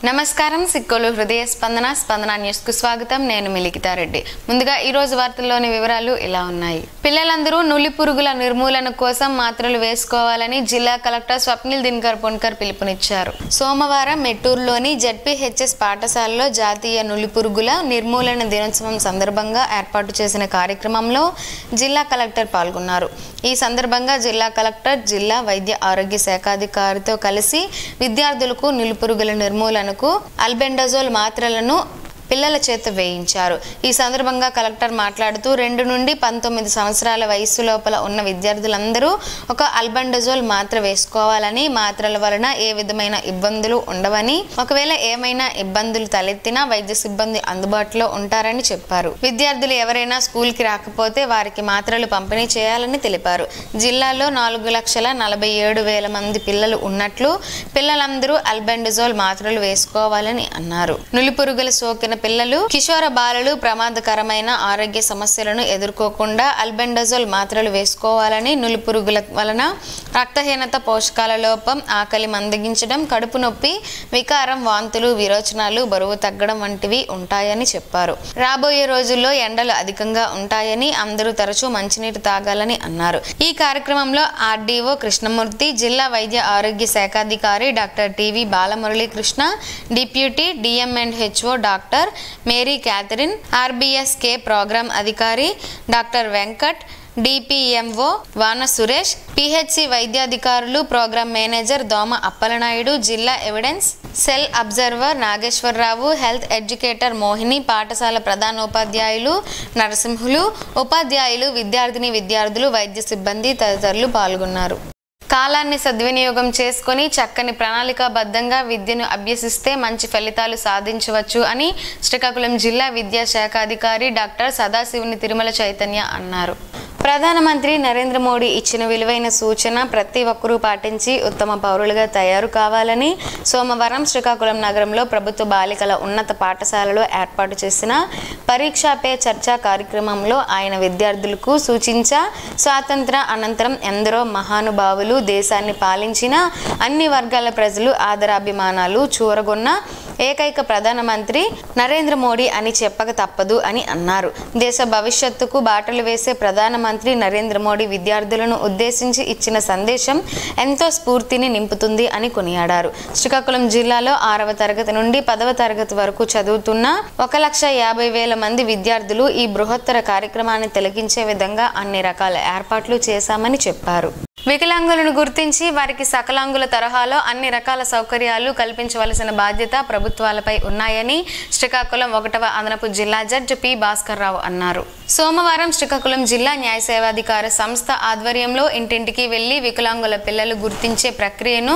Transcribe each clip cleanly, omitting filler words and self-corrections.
నమస్కారం సిక్కోలు హృదయ స్పందన న్యూస్ కు స్వాగతం. నేను మిలికితా రెడ్డి. ముందుగా ఈ రోజు వార్తల్లోని వివరాలు ఇలా ఉన్నాయి. పిల్లలందరూ నులి పురుగుల నిర్మూలన కోసం మాత్రలు వేసుకోవాలని జిల్లా కలెక్టర్ స్వప్నిల్ దినకర్ పొన్కర్ పిలుపునిచ్చారు. సోమవారం మెట్టూరులోని జెడ్పీహెచ్ఎస్ పాఠశాలలో జాతీయ నులి పురుగుల నిర్మూలన దినోత్సవం సందర్భంగా ఏర్పాటు చేసిన కార్యక్రమంలో జిల్లా కలెక్టర్ పాల్గొన్నారు. ఈ సందర్భంగా జిల్లా కలెక్టర్ జిల్లా వైద్య ఆరోగ్య శాఖాధికారితో కలిసి విద్యార్థులకు నులి పురుగుల నిర్మూలన అల్బెండజోల్ మాత్రలను పిల్లల చేత వేయించారు. ఈ సందర్భంగా కలెక్టర్ మాట్లాడుతూ 2 నుండి 19 సంవత్సరాల వయసు లోపల ఉన్న విద్యార్థులందరూ ఒక అల్బెండజోల్ మాత్ర వేసుకోవాలని, మాత్రల వలన ఏ విధమైన ఇబ్బందులు ఉండవని, ఒకవేళ ఏమైనా ఇబ్బందులు తలెత్తినా వైద్య సిబ్బంది అందుబాటులో ఉంటారని చెప్పారు. విద్యార్థులు ఎవరైనా స్కూల్కి రాకపోతే వారికి మాత్రలు పంపిణీ చేయాలని తెలిపారు. జిల్లాలో 4,47,000 మంది పిల్లలు ఉన్నట్లు, పిల్లలందరూ అల్బెండజోల్ మాత్రలు వేసుకోవాలని అన్నారు. నులిపురుగుల సోకిన పిల్లలు, కిషోర బాలలు ప్రమాదకరమైన ఆరోగ్య సమస్యలను ఎదుర్కోకుండా అల్బెండజోల్ మాత్రలు వేసుకోవాలని, నులిపురుగుల వలన రక్తహీనత, పోషకాల లోపం, ఆకలి మందగించడం, కడుపు నొప్పి, వికారం, వాంతులు, విరోచనాలు, బరువు తగ్గడం వంటివి ఉంటాయని చెప్పారు. రాబోయే రోజుల్లో ఎండలు అధికంగా ఉంటాయని, అందరూ తరచూ మంచినీరు తాగాలని అన్నారు. ఈ కార్యక్రమంలో ఆర్డీఓ కృష్ణమూర్తి, జిల్లా వైద్య ఆరోగ్య శాఖాధికారి doctor TV Balamuralikrishna, deputy DM and HO doctor Mary Catherine, RBSK program అధికారి doctor Venkat, DPMO Vana Suresh, PHC వైద్యాధికారులు, ప్రోగ్రాం మేనేజర్ దోమ అప్పలనాయుడు, జిల్లా evidence cell observer Nageswararao, health educator Mohini, పాఠశాల ప్రధానోపాధ్యాయులు నరసింహులు, ఉపాధ్యాయులు, విద్యార్థులు, వైద్య సిబ్బంది తదితరులు పాల్గొన్నారు. కాలాన్ని సద్వినియోగం చేసుకుని చక్కని ప్రణాళికాబద్ధంగా విద్యను అభ్యసిస్తే మంచి ఫలితాలు సాధించవచ్చు అని శ్రీకాకుళం జిల్లా విద్యాశాఖాధికారి డాక్టర్ సదాశివుని తిరుమల చైతన్య అన్నారు. ప్రధానమంత్రి నరేంద్ర మోడీ ఇచ్చిన విలువైన సూచన ప్రతి ఒక్కరూ పాటించి ఉత్తమ పౌరులుగా తయారు కావాలని సోమవారం శ్రీకాకుళం నగరంలో ప్రభుత్వ బాలికల ఉన్నత పాఠశాలలో ఏర్పాటు చేసిన పరీక్షా పే చర్చా కార్యక్రమంలో ఆయన విద్యార్థులకు సూచించా. స్వాతంత్ర అనంతరం ఎందరో మహానుభావులు దేశాన్ని పాలించిన అన్ని వర్గాల ప్రజలు ఆదరాభిమానాలు చూరగొన్న ఏకైక ప్రధానమంత్రి నరేంద్ర మోడీ అని చెప్పక తప్పదు అని అన్నారు. దేశ భవిష్యత్తుకు బాటలు వేసే ప్రధానమంత్రి నరేంద్ర మోడీ విద్యార్థులను ఉద్దేశించి ఇచ్చిన సందేశం ఎంతో స్ఫూర్తిని నింపుతుంది అని కొనియాడారు. శ్రీకాకుళం జిల్లాలో 6వ తరగతి నుండి 10వ తరగతి వరకు చదువుతున్న 1,50,000 మంది విద్యార్థులు ఈ బృహత్తర కార్యక్రమాన్ని తిలకించే విధంగా అన్ని రకాల ఏర్పాట్లు చేశామని చెప్పారు. వికలాంగులను గుర్తించి వారికి సకలాంగుల తరహాలో అన్ని రకాల సౌకర్యాలు కల్పించవలసిన బాధ్యత ప్రభుత్వాలపై ఉన్నాయని శ్రీకాకుళం 1వ అదనపు జిల్లా జడ్జి పి భాస్కర్ రావు అన్నారు. సోమవారం శ్రీకాకుళం జిల్లా న్యాయ సేవాధికార సంస్థ ఆధ్వర్యంలో ఇంటింటికి వెళ్లి వికలాంగుల పిల్లలు గుర్తించే ప్రక్రియను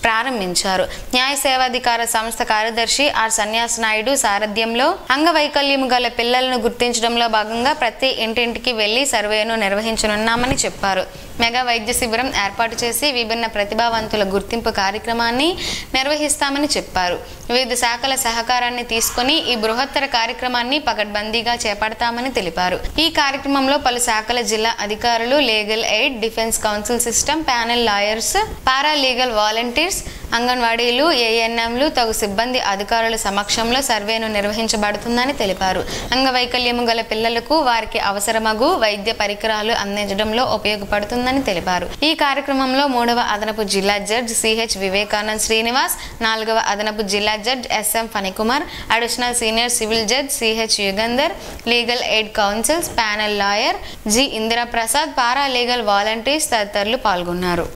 ప్రారంభించారు. న్యాయ సేవాధికార సంస్థ కార్యదర్శి ఆర్ సన్యాస నాయుడు సారథ్యంలో అంగవైకల్యం గల పిల్లలను గుర్తించడంలో భాగంగా ప్రతి ఇంటింటికి వెళ్లి సర్వేను నిర్వహించనున్నామని చెప్పారు. మెగా వైద్య శిబిరం ఏర్పాటు చేసి విభిన్న ప్రతిభావంతుల గుర్తింపు కార్యక్రమాన్ని నిర్వహిస్తామని చెప్పారు. వివిధ శాఖల సహకారాన్ని తీసుకుని ఈ బృహత్తర కార్యక్రమాన్ని పకడ్బందీగా చేపడతామని తెలిపారు. ఈ కార్యక్రమంలో పలు శాఖల జిల్లా అధికారులు, legal aid, defence council system, panel lawyers, para legal volunteers, అంగన్వాడీలు, ఏఎన్ఎంలు, తగు సిబ్బంది అధికారుల సమక్షంలో సర్వేను నిర్వహించబడుతుందని తెలిపారు. అంగవైకల్యము గల పిల్లలకు వారికి అవసరమగు వైద్య పరికరాలు అందించడంలో ఉపయోగపడుతుందని తెలిపారు. ఈ కార్యక్రమంలో 3వ అదనపు జిల్లా జడ్జ్ సిహెచ్ వివేకానంద్ శ్రీనివాస్, 4వ అదనపు జిల్లా judge S M Phanikumar, additional senior civil judge C H Yugandhar, legal aid counsels, panel lawyer G Indiraprasad, para legal volunteers తదితరులు పాల్గొన్నారు.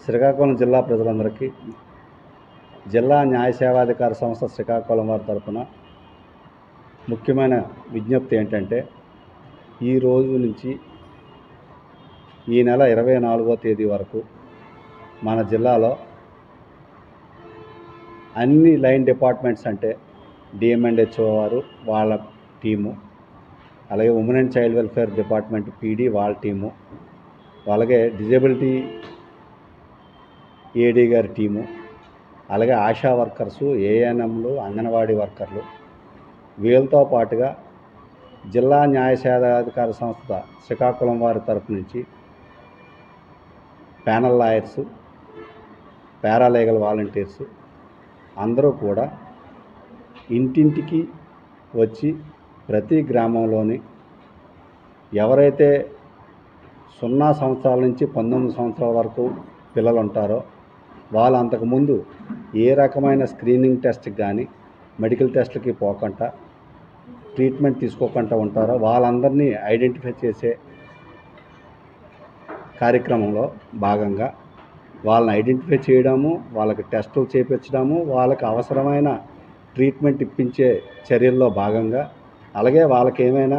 శ్రీకాకుళం జిల్లా ప్రజలందరికీ జిల్లా న్యాయ సేవాధికార సంస్థ శ్రీకాకుళం వారి తరఫున ముఖ్యమైన విజ్ఞప్తి ఏంటంటే, ఈ రోజు నుంచి ఈ నెల 24వ తేదీ వరకు మన జిల్లాలో అన్ని లైన్ డిపార్ట్మెంట్స్ అంటే డిఎంఎండ్హెచ్ఓ వారు వాళ్ళ టీము, అలాగే women and child welfare department PD వాళ్ళ టీము, అలాగే డిజబిలిటీ ఏడీ గారి టీము, అలాగే ఆశా వర్కర్సు, ఏఎన్ఎంలు, అంగన్వాడీ వర్కర్లు, వీళ్ళతో పాటుగా జిల్లా న్యాయ సేవాధికార సంస్థ శ్రీకాకుళం వారి తరఫు నుంచి ప్యానల్ లాయర్సు, పారాలీగల్ వాలంటీర్సు, అందరూ కూడా ఇంటింటికి వచ్చి ప్రతి గ్రామంలోని ఎవరైతే 0 సంవత్సరాల నుంచి 19 సంవత్సరాల వరకు పిల్లలు ఉంటారో వాళ్ళు అంతకుముందు ఏ రకమైన స్క్రీనింగ్ టెస్ట్కి కానీ మెడికల్ టెస్ట్లకి పోకుండా ట్రీట్మెంట్ తీసుకోకుండా ఉంటారో వాళ్ళందరినీ ఐడెంటిఫై చేసే కార్యక్రమంలో భాగంగా వాళ్ళని ఐడెంటిఫై చేయడము, వాళ్ళకి టెస్టులు చేయించడము, వాళ్ళకి అవసరమైన ట్రీట్మెంట్ ఇప్పించే చర్యల్లో భాగంగా, అలాగే వాళ్ళకి ఏమైనా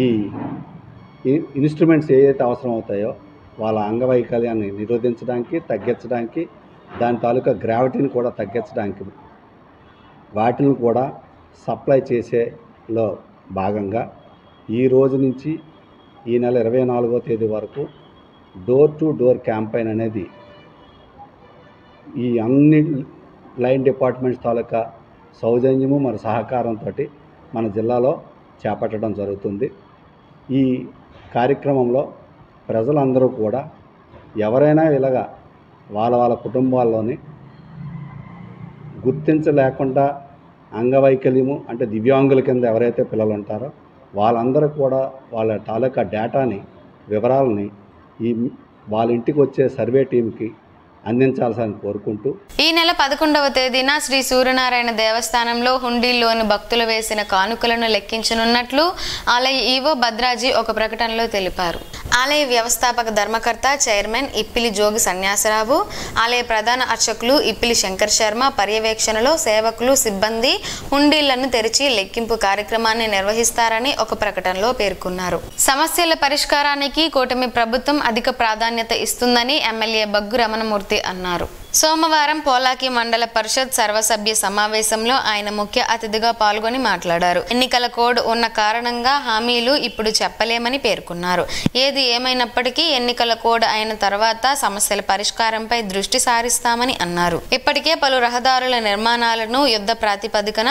ఈ ఇన్స్ట్రుమెంట్స్ ఏవైతే అవసరం అవుతాయో వాళ్ళ అంగవైకల్యాన్ని నిరోధించడానికి, తగ్గించడానికి, దాని తాలూకా గ్రావిటీని కూడా తగ్గించడానికి వాటిని కూడా సప్లై చేసేలో భాగంగా ఈ రోజు నుంచి ఈ నెల 24వ తేదీ వరకు డోర్ టు డోర్ క్యాంపెయిన్ అనేది ఈ అన్ని లైన్ డిపార్ట్మెంట్స్ తాలూకా సౌజన్యము మరి సహకారంతో మన జిల్లాలో చేపట్టడం జరుగుతుంది. ఈ కార్యక్రమంలో ప్రజలందరూ కూడా ఎవరైనా ఇలాగా వాళ్ళ కుటుంబాల్లోని గుర్తించలేకుండా అంగవైకల్యము అంటే దివ్యాంగుల కింద ఎవరైతే పిల్లలు ఉంటారో వాళ్ళందరూ కూడా వాళ్ళ తాలూకా డేటాని, వివరాలని వాళ్ళ ఇంటికి వచ్చే సర్వే టీంకి అందించాల్సిందని కోరుకుంటూ ఈ నెల 11వ తేదీన శ్రీ సూర్యనారాయణ దేవస్థానంలో హుండీల్లోని భక్తులు వేసిన కానుకలను లెక్కించనున్నట్లు ఆలయ ఈవో భద్రాజీ ఒక ప్రకటనలో తెలిపారు. ఆలయ వ్యవస్థాపక ధర్మకర్త చైర్మన్ ఇప్పిలి జోగి సన్యాసరావు, ఆలయ ప్రధాన అర్చకులు ఇప్పిలి శంకర్ శర్మ పర్యవేక్షణలో సేవకులు, సిబ్బంది హుండీలను తెరిచి లెక్కింపు కార్యక్రమాన్ని నిర్వహిస్తారని ఒక ప్రకటనలో పేర్కొన్నారు. సమస్యల పరిష్కారానికి కూటమి ప్రభుత్వం అధిక ప్రాధాన్యత ఇస్తుందని ఎమ్మెల్యే బగ్గు రమణమూర్తి అన్నారు. సోమవారం పోలాకి మండల పరిషత్ సర్వసభ్య సమావేశంలో ఆయన ముఖ్య అతిథిగా పాల్గొని మాట్లాడారు. ఎన్నికల కోడ్ ఉన్న కారణంగా హామీలు ఇప్పుడు చెప్పలేమని పేర్కొన్నారు. ఏది ఏమైనప్పటికీ ఎన్నికల కోడ్ అయిన తర్వాత సమస్యల పరిష్కారంపై దృష్టి సారిస్తామని అన్నారు. ఇప్పటికే పలు రహదారుల నిర్మాణాలను యుద్ధ ప్రాతిపదికన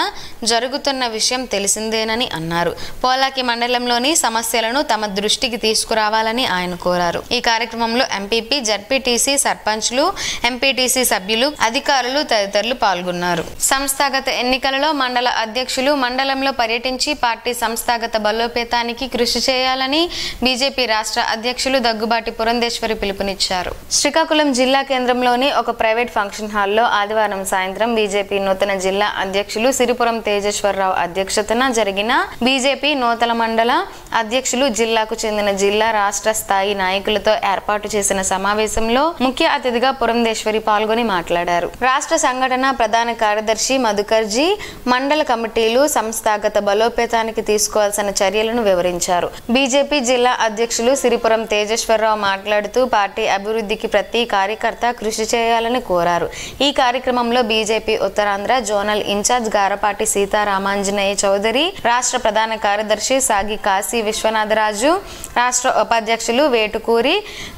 జరుగుతున్న విషయం తెలిసిందేనని అన్నారు. పోలాకి మండలంలోని సమస్యలను తమ దృష్టికి తీసుకురావాలని ఆయన కోరారు. ఈ కార్యక్రమంలో ఎంపీపీ, జడ్పీటీసీ, సర్పంచ్లు, ఎంపీటీసీ సభ్యులు, అధికారులు తదితరులు పాల్గొన్నారు. సంస్థాగత ఎన్నికలలో మండల అధ్యక్షులు మండలంలో పర్యటించి పార్టీ సంస్థాగత బలోపేతానికి కృషి చేయాలని బీజేపీ రాష్ట్ర అధ్యక్షులు దగ్గుబాటి పురంధేశ్వరి పిలుపునిచ్చారు. శ్రీకాకుళం జిల్లా కేంద్రంలోని ఒక ప్రైవేట్ ఫంక్షన్ హాల్లో ఆదివారం సాయంత్రం బీజేపీ నూతన జిల్లా అధ్యక్షులు సిరిపురం తేజేశ్వరరావు అధ్యక్షతన జరిగిన బీజేపీ నూతన మండల అధ్యక్షులు, జిల్లాకు చెందిన జిల్లా, రాష్ట్ర స్థాయి నాయకులతో ఏర్పాటు చేసిన సమావేశంలో ముఖ్య అతిథిగా పురంధేశ్వరి పాల్గొని మాట్లాడారు. రాష్ట్ర సంఘటన ప్రధాన కార్యదర్శి మధుకర్జీ మండల కమిటీలు సంస్థాగత బలోపేతానికి తీసుకోవాల్సిన చర్యలను వివరించారు. బీజేపీ జిల్లా అధ్యక్షులు సిరిపురం తేజేశ్వరరావు మాట్లాడుతూ పార్టీ అభివృద్ధికి ప్రతి కార్యకర్త కృషి చేయాలని కోరారు. ఈ కార్యక్రమంలో BJP Uttarandhra zonal in-charge Garapati Seetharamanjaneya Chowdary, రాష్ట్ర ప్రధాన కార్యదర్శి సాగి కాశీ విశ్వనాథరాజు, రాష్ట్ర ఉపాధ్యక్షులు వేటుకూరి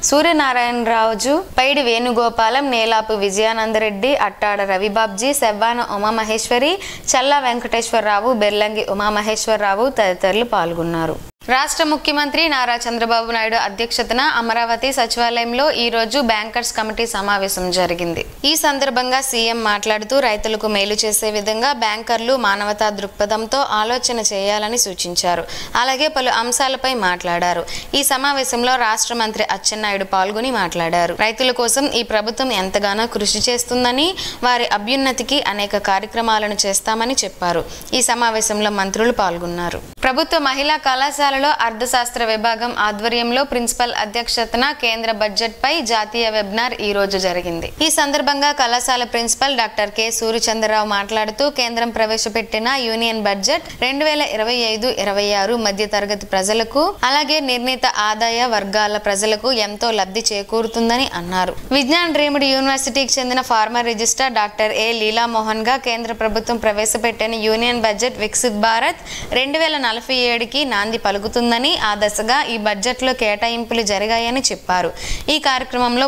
సూర్యనారాయణరాజు, పైడి వేణుగోపాలం, నేలాపు విజయానందరెడ్డి, అట్టాడ రవిబాబ్జీ, సెవ్వాన ఉమామహేశ్వరి, చల్లా వెంకటేశ్వరరావు, బెర్లంగి ఉమామహేశ్వరరావు తదితరులు పాల్గొన్నారు. రాష్ట్ర ముఖ్యమంత్రి నారా చంద్రబాబు నాయుడు అధ్యక్షతన అమరావతి సచివాలయంలో ఈ రోజు బ్యాంకర్స్ కమిటీ సమావేశం జరిగింది. ఈ సందర్భంగా సీఎం మాట్లాడుతూ రైతులకు మేలు చేసే విధంగా బ్యాంకర్లు మానవతా దృక్పథంతో ఆలోచన చేయాలని సూచించారు. అలాగే పలు అంశాలపై మాట్లాడారు. ఈ సమావేశంలో రాష్ట్ర మంత్రి అచ్చెన్నాయుడు పాల్గొని మాట్లాడారు. రైతుల కోసం ఈ ప్రభుత్వం ఎంతగానో కృషి చేస్తుందని, వారి అభ్యున్నతికి అనేక కార్యక్రమాలను చేస్తామని చెప్పారు. ఈ సమావేశంలో మంత్రులు పాల్గొన్నారు. ప్రభుత్వ మహిళా కళాశాలలో అర్థశాస్త్ర విభాగం ఆధ్వర్యంలో ప్రిన్సిపల్ అధ్యక్షతన కేంద్ర బడ్జెట్ పై జాతీయ వెబినార్ ఈ రోజు జరిగింది. ఈ సందర్భంగా కళాశాల ప్రిన్సిపల్ డాక్టర్ కె సూర్యచంద్రరావు మాట్లాడుతూ కేంద్రం ప్రవేశపెట్టిన యూనియన్ బడ్జెట్ 2025-26 మధ్య తరగతి ప్రజలకు, అలాగే నిర్ణీత ఆదాయ వర్గాల ప్రజలకు ఎంతో లబ్ధి చేకూరుతుందని అన్నారు. విజ్ఞాన్ డ్రీమ్డ్ యూనివర్సిటీకి చెందిన former registrar doctor A Leelamohan గా కేంద్ర ప్రభుత్వం ప్రవేశపెట్టిన యూనియన్ బడ్జెట్ వికసిత్ భారత్ 2040 2047కి నాంది పలుకుతుందని, ఆ దశగా ఈ బడ్జెట్లో కేటాయింపులు జరిగాయని చెప్పారు. ఈ కార్యక్రమంలో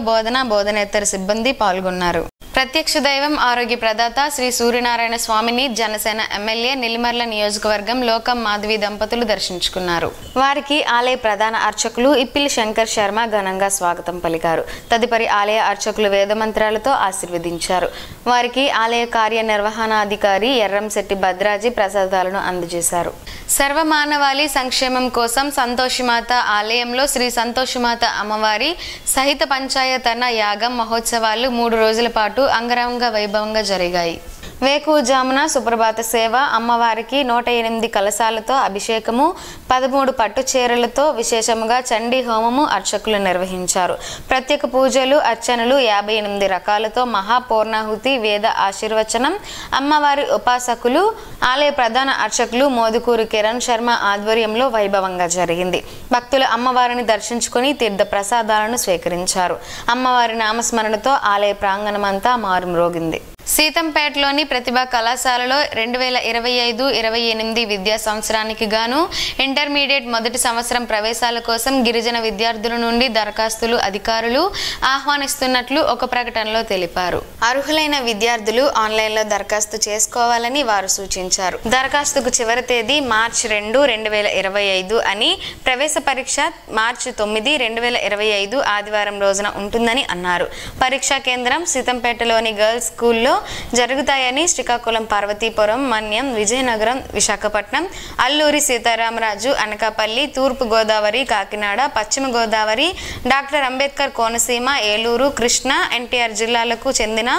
బోధనేతర సిబ్బంది పాల్గొన్నారు. ప్రత్యక్ష దైవం ఆరోగ్య ప్రదాత శ్రీ సూర్యనారాయణ స్వామిని జనసేన ఎమ్మెల్యే నెల్లిమర్ల నియోజకవర్గం లోకం మాధవి దంపతులు దర్శించుకున్నారు. వారికి ఆలయ ప్రధాన అర్చకులు ఇప్పిలి శంకర్ శర్మ ఘనంగా స్వాగతం పలికారు. తదుపరి ఆలయ అర్చకులు వేదమంత్రాలతో ఆశీర్వదించారు. వారికి ఆలయ కార్యనిర్వహణాధికారి ఎర్రంశెట్టి భద్రాజీ ప్రసాదాలను అందజేశారు. సర్వమానవాళి సంక్షేమం కోసం సంతోషిమాత ఆలయంలో శ్రీ సంతోషిమాత అమ్మవారి సహిత పంచాయతన యాగం మహోత్సవాలు 3 రోజుల పాటు అంగరంగ వైభవంగా జరిగాయి. వేకువజామున సుప్రభాత సేవ, అమ్మవారికి 108 కలశాలతో అభిషేకము, 13 పట్టు చీరలతో విశేషముగా చండీ హోమము అర్చకులు నిర్వహించారు. ప్రత్యేక పూజలు, అర్చనలు, 58 రకాలతో మహాపూర్ణాహుతి, వేద ఆశీర్వచనం, అమ్మవారి ఉపాసకులు, ఆలయ ప్రధాన అర్చకులు మోదుకూరు కిరణ్ శర్మ ఆధ్వర్యంలో వైభవంగా జరిగింది. భక్తులు అమ్మవారిని దర్శించుకుని తీర్థ ప్రసాదాలను స్వీకరించారు. అమ్మవారి నామస్మరణతో ఆలయ ప్రాంగణమంతా మారుమ్రోగింది. సీతంపేటలోని ప్రతిభా కళాశాలలో 2025-28 విద్యా సంవత్సరానికి గాను ఇంటర్మీడియట్ మొదటి సంవత్సరం ప్రవేశాల కోసం గిరిజన విద్యార్థుల నుండి దరఖాస్తులు అధికారులు ఆహ్వానిస్తున్నట్లు ఒక ప్రకటనలో తెలిపారు. అర్హులైన విద్యార్థులు ఆన్లైన్లో దరఖాస్తు చేసుకోవాలని వారు సూచించారు. దరఖాస్తుకు చివరి తేదీ మార్చి 2, 2025 అని, ప్రవేశ పరీక్ష మార్చి 9, 2025 ఆదివారం రోజున ఉంటుందని అన్నారు. పరీక్షా కేంద్రం సీతంపేటలోని గర్ల్స్ స్కూల్లో జరుగుతాయని శ్రీకాకుళం, పార్వతీపురం, మన్యం, విజయనగరం, విశాఖపట్నం, అల్లూరి సీతారామరాజు, అనకాపల్లి, తూర్పు గోదావరి, కాకినాడ, పశ్చిమ గోదావరి, డాక్టర్ అంబేద్కర్ కోనసీమ, ఏలూరు, కృష్ణా, ఎన్టీఆర్ జిల్లాలకు చెందిన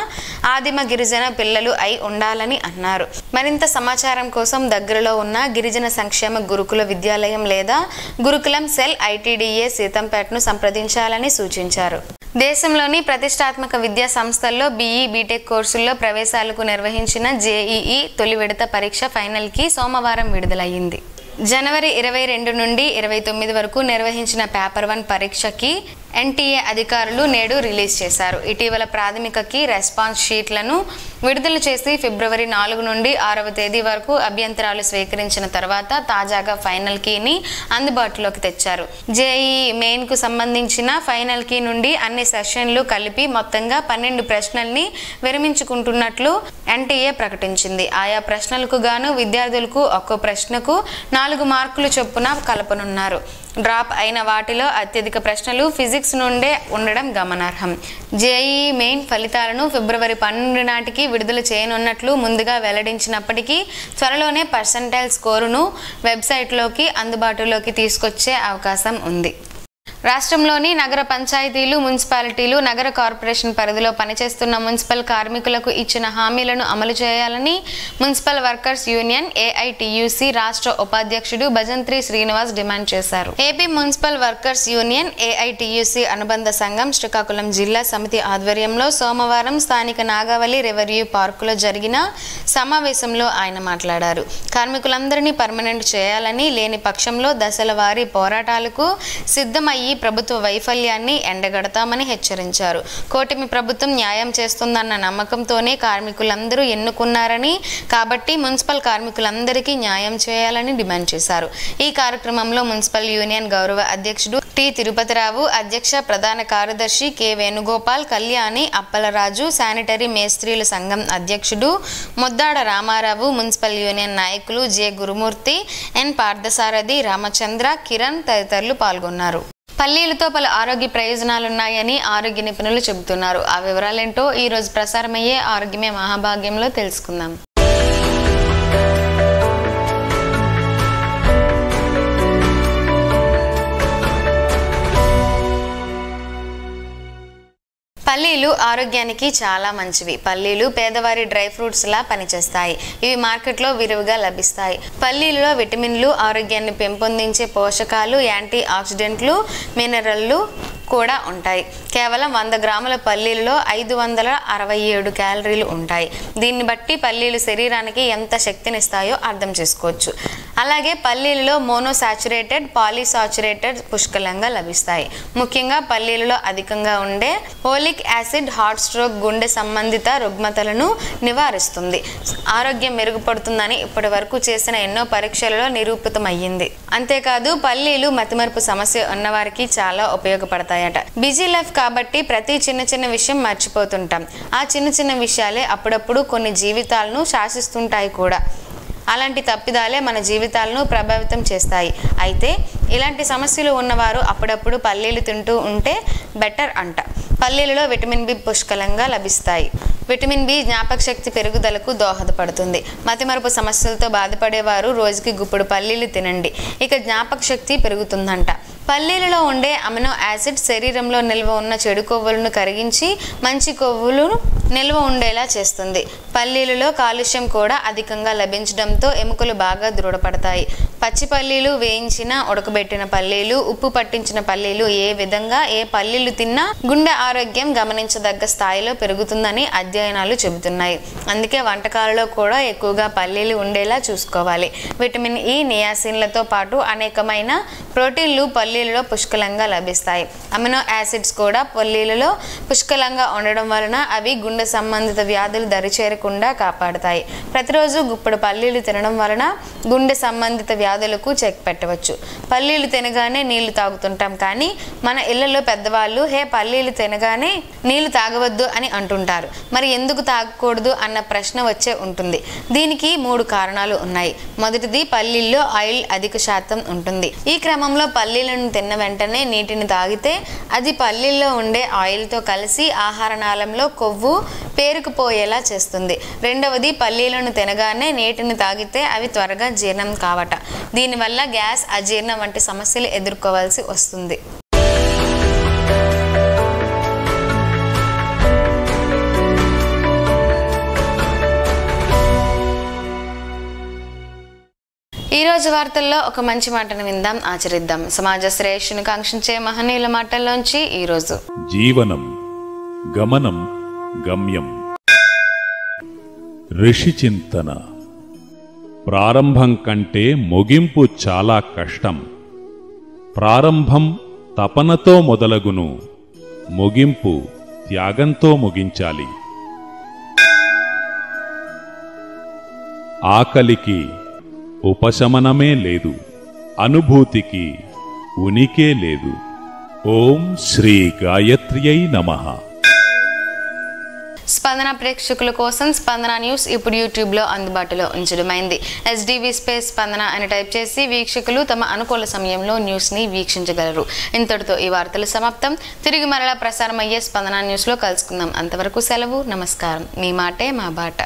ఆదిమ గిరిజన పిల్లలు అయి ఉండాలని అన్నారు. మరింత సమాచారం కోసం దగ్గరలో ఉన్న గిరిజన సంక్షేమ గురుకుల విద్యాలయం లేదా గురుకులం సెల్ ఐటీడీఏ సీతంపేటను సంప్రదించాలని సూచించారు. దేశంలోని ప్రతిష్టాత్మక విద్యా సంస్థల్లో బీఈ, బీటెక్ కోర్సుల్లో ప్రవేశాలకు నిర్వహించిన జేఈఈ తొలి విడత పరీక్ష ఫైనల్కి సోమవారం విడుదలయ్యింది. జనవరి 22 నుండి 29 వరకు నిర్వహించిన పేపర్ 1 పరీక్షకి ఎన్టీఏ అధికారులు నేడు రిలీజ్ చేశారు. ఇటీవల ప్రాథమికకి రెస్పాన్స్ షీట్లను విడుదల చేసి ఫిబ్రవరి 4 నుండి 6వ తేదీ వరకు అభ్యంతరాలు స్వీకరించిన తర్వాత తాజాగా ఫైనల్ కీని అందుబాటులోకి తెచ్చారు. జేఈఈ మెయిన్కు సంబంధించిన ఫైనల్ కీ నుండి అన్ని సెషన్లు కలిపి మొత్తంగా 12 ప్రశ్నల్ని విరమించుకుంటున్నట్లు ఎన్టీఏ ప్రకటించింది. ఆయా ప్రశ్నలకు గాను విద్యార్థులకు ఒక్కో ప్రశ్నకు 4 మార్కులు చొప్పున కలపనున్నారు. డ్రాప్ అయిన వాటిలో అత్యధిక ప్రశ్నలు ఫిజిక్స్ నుండే ఉండడం గమనార్హం. జేఈఈ మెయిన్ ఫలితాలను ఫిబ్రవరి 12 నాటికి విడుదల చేయనున్నట్లు ముందుగా వెల్లడించినప్పటికీ త్వరలోనే పర్సెంటైల్ స్కోరును వెబ్సైట్లోకి అందుబాటులోకి తీసుకొచ్చే అవకాశం ఉంది. రాష్ట్రంలోని నగర పంచాయతీలు, మున్సిపాలిటీలు, నగర కార్పొరేషన్ పరిధిలో పనిచేస్తున్న మున్సిపల్ కార్మికులకు ఇచ్చిన హామీలను అమలు చేయాలని మున్సిపల్ వర్కర్స్ యూనియన్ ఏఐటియుసి రాష్ట్ర ఉపాధ్యక్షుడు భజంత్రి శ్రీనివాస్ డిమాండ్ చేశారు. AP municipal workers union AITUC అనుబంధ సంఘం శ్రీకాకుళం జిల్లా సమితి ఆధ్వర్యంలో సోమవారం స్థానిక నాగావళి రెవెన్యూ పార్కులో జరిగిన సమావేశంలో ఆయన మాట్లాడారు. కార్మికులందరినీ పర్మనెంట్ చేయాలని, లేని పక్షంలో దశల వారీ పోరాటాలకు సిద్ధమయ్యి ప్రభుత్వ వైఫల్యాన్ని ఎండగడతామని హెచ్చరించారు. కూటమి ప్రభుత్వం న్యాయం చేస్తుందన్న నమ్మకంతోనే కార్మికులందరూ ఎన్నుకున్నారని, కాబట్టి మున్సిపల్ కార్మికులందరికీ న్యాయం చేయాలని డిమాండ్ చేశారు. ఈ కార్యక్రమంలో మున్సిపల్ యూనియన్ గౌరవ అధ్యక్షుడు టి తిరుపతిరావు, అధ్యక్ష ప్రధాన కార్యదర్శి కె వేణుగోపాల్, కళ్యాణి, అప్పలరాజు, శానిటరీ మేస్త్రీల సంఘం అధ్యక్షుడు ముద్దాడ రామారావు, మున్సిపల్ యూనియన్ నాయకులు జె గురుమూర్తి, ఎన్ పార్థసారథి, రామచంద్ర, కిరణ్ తదితరులు పాల్గొన్నారు. పల్లీలతో పలు ఆరోగ్య ప్రయోజనాలున్నాయని ఆరోగ్య నిపుణులు చెబుతున్నారు. ఆ వివరాలేంటో ఈ రోజు ప్రసారమయ్యే ఆరోగ్యమే మహాభాగ్యంలో తెలుసుకుందాం. పల్లీలు ఆరోగ్యానికి చాలా మంచివి. పల్లీలు పేదవారి డ్రై ఫ్రూట్స్ లా పనిచేస్తాయి. ఇవి మార్కెట్లో విరివిగా లభిస్తాయి. పల్లీలలో విటమిన్లు, ఆరోగ్యాన్ని పెంపొందించే పోషకాలు, యాంటీ ఆక్సిడెంట్లు, మినరల్లు కూడా ఉంటాయి. కేవలం 100 గ్రాముల పల్లీలలో 567 క్యాలరీలు ఉంటాయి. దీన్ని బట్టి పల్లీలు శరీరానికి ఎంత శక్తినిస్తాయో అర్థం చేసుకోవచ్చు. అలాగే పల్లీలలో మోనోసాచురేటెడ్, పాలీసాచురేటెడ్ పుష్కలంగా లభిస్తాయి. ముఖ్యంగా పల్లీలలో అధికంగా ఉండే ఓలిక్ యాసిడ్ హార్ట్ స్ట్రోక్, గుండె సంబంధిత రుగ్మతలను నివారిస్తుంది. ఆరోగ్యం మెరుగుపడుతుందని ఇప్పటి వరకు చేసిన ఎన్నో పరీక్షలలో నిరూపితమయ్యింది. అంతేకాదు పల్లీలు మతిమరుపు సమస్య ఉన్నవారికి చాలా ఉపయోగపడతాయట. బిజీ లైఫ్ కాబట్టి ప్రతి చిన్న విషయం మర్చిపోతుంటాం. ఆ చిన్న విషయాలే అప్పుడప్పుడు కొన్ని జీవితాలను శాసిస్తుంటాయి కూడా. అలాంటి తప్పిదాలే మన జీవితాలను ప్రభావితం చేస్తాయి. అయితే ఇలాంటి సమస్యలు ఉన్నవారు అప్పుడప్పుడు పల్లీలు తింటూ ఉంటే బెటర్ అంట. పల్లీలలో విటమిన్ బి పుష్కలంగా లభిస్తాయి. విటమిన్ బి జ్ఞాపక శక్తి పెరుగుదలకు దోహదపడుతుంది. మతిమరుపు సమస్యలతో బాధపడేవారు రోజుకి గుప్పుడు పల్లీలు తినండి, ఇక జ్ఞాపక శక్తి పెరుగుతుందంట. పల్లీలలో ఉండే అమినో యాసిడ్ శరీరంలో నిల్వ ఉన్న చెడు కొవ్వులను కరిగించి మంచి కొవ్వులను నిల్వ ఉండేలా చేస్తుంది. పల్లీలలో కాలుష్యం కూడా అధికంగా లభించడంతో ఎముకలు బాగా దృఢపడతాయి. పచ్చి పల్లీలు, వేయించిన ఉడకబెట్టిన పల్లీలు, ఉప్పు పట్టించిన పల్లీలు, ఏ విధంగా ఏ పల్లీలు తిన్నా గుండె ఆరోగ్యం గమనించదగ్గ స్థాయిలో పెరుగుతుందని అధ్యయనాలు చెబుతున్నాయి. అందుకే వంటకాలలో కూడా ఎక్కువగా పల్లీలు ఉండేలా చూసుకోవాలి. విటమిన్ ఇ, నియాసిన్లతో పాటు అనేకమైన ప్రోటీన్లు పల్లీలలో పుష్కలంగా లభిస్తాయి. అమినో యాసిడ్స్ కూడా పల్లీలలో పుష్కలంగా ఉండడం వలన అవి గుండె సంబంధిత వ్యాధులు దరిచేరకుండా కాపాడుతాయి. ప్రతిరోజు గుప్పుడు పల్లీలు తినడం వలన గుండె సంబంధిత వ్యాధులకు చెక్ పెట్టవచ్చు. పల్లీలు తినగానే నీళ్లు తాగుతుంటాం, కానీ మన ఇళ్లలో పెద్దవాళ్ళు పల్లీలు తినగానే నీళ్లు తాగవద్దు అని అంటుంటారు. మరి ఎందుకు తాగకూడదు అన్న ప్రశ్న వచ్చే ఉంటుంది. దీనికి 3 కారణాలు ఉన్నాయి. మొదటిది, పల్లీల్లో ఆయిల్ అధిక శాతం ఉంటుంది. ఈ క్రమంలో పల్లీలను తిన్న వెంటనే నీటిని తాగితే అది పల్లీల్లో ఉండే ఆయిల్తో కలిసి ఆహార నాళంలో కొవ్వు పేరుకుపోయేలా చేస్తుంది. రెండవది, పల్లీలను తినగానే నీటిని తాగితే అవి త్వరగా జీర్ణం కావట. దీనివల్ల గ్యాస్, అజీర్ణం వంటి సమస్యలు ఎదుర్కోవాల్సి వస్తుంది. ఈ రోజు వార్తల్లో ఒక మంచి మాటను విందాం, ఆచరిద్దాం. సమాజ శ్రేయస్సును కాంక్షించే మహనీయుల మాటల్లోంచి ఈరోజు: జీవనం గమనం గమ్యం. ఋషి చింతన. ప్రారంభం కంటే ముగింపు చాలా కష్టం. ప్రారంభం తపనతో మొదలగును, ముగింపు త్యాగంతో ముగించాలి. ఆకలికి ఉపశమనమే లేదు, అనుభూతికి ఉనికే లేదు. ఓం శ్రీ గాయత్ర్యై నమః. స్పందన ప్రేక్షకుల కోసం స్పందన న్యూస్ ఇప్పుడు యూట్యూబ్లో అందుబాటులో ఉంచడమైంది. SDV స్పేస్ స్పందన అని టైప్ చేసి వీక్షకులు తమ అనుకూల సమయంలో న్యూస్ని వీక్షించగలరు. ఇంతటితో ఈ వార్తలు సమాప్తం. తిరిగి మరలా ప్రసారం అయ్యే స్పందన న్యూస్లో కలుసుకుందాం. అంతవరకు సెలవు, నమస్కారం. మీ మాటే మా బాట.